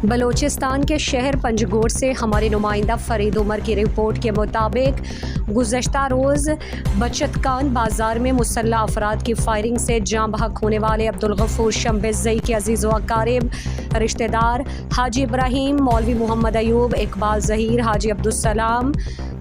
بلوچستان کے شہر پنجگور سے ہمارے نمائندہ فرید عمر کی رپورٹ کے مطابق گزشتہ روز بچتکان بازار میں مسلح افراد کی فائرنگ سے جاں بحق ہونے والے عبدالغفور شمبزئی کے عزیز و اقارب رشتہ دار حاجی ابراہیم، مولوی محمد ایوب، اقبال ظہیر، حاجی عبدالسلام،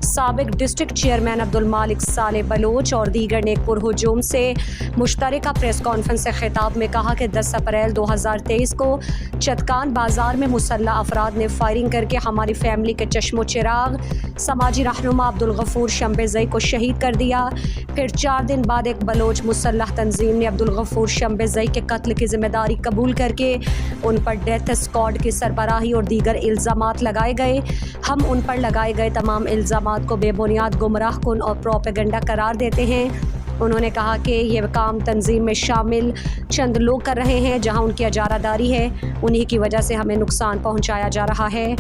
سابق ڈسٹرکٹ چیئرمین عبدالمالک صالح بلوچ اور دیگر نیک پر ہجوم سے مشترکہ پریس کانفرنس سے خطاب میں کہا کہ 10 اپریل 2023 کو چتکان بازار میں مسلح افراد نے فائرنگ کر کے ہماری فیملی کے چشم و چراغ سماجی رہنما عبدالغفور شمبزئی کو شہید کر دیا۔ پھر 4 دن بعد ایک بلوچ مسلح تنظیم نے عبدالغفور شمبزئی کے قتل کی ذمہ داری قبول کر کے ان پر ڈیتھ اسکواڈ کی سربراہی اور دیگر الزامات لگائے گئے۔ ہم ان پر لگائے گئے تمام الزامات کو بے بنیاد، گمراہ کن اور پروپیگنڈا قرار دیتے ہیں۔ انہوں نے کہا کہ یہ کام تنظیم میں شامل چند لوگ کر رہے ہیں، جہاں ان کی اجارہ داری ہے، انہی کی وجہ سے ہمیں نقصان پہنچایا جا رہا ہے۔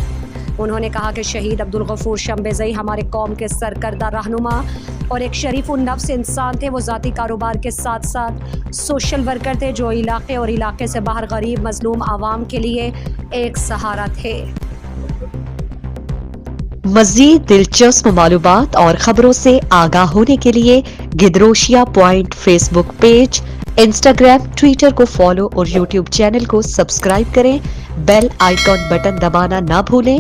انہوں نے کہا کہ شہید عبدالغفور شمبزئی ہمارے قوم کے سرکردہ رہنما اور ایک شریف النفس انسان تھے۔ وہ ذاتی کاروبار کے ساتھ ساتھ سوشل ورکر تھے جو علاقے اور علاقے سے باہر غریب مظلوم عوام کے لیے ایک سہارا تھے۔ مزید دلچسپ معلومات اور خبروں سے آگاہ ہونے کے لیے Gedrosia point Facebook page, Instagram, Twitter کو فالو اور یوٹیوب چینل کو سبسکرائب کریں۔ بیل آئیکن بٹن دبانا نہ بھولیں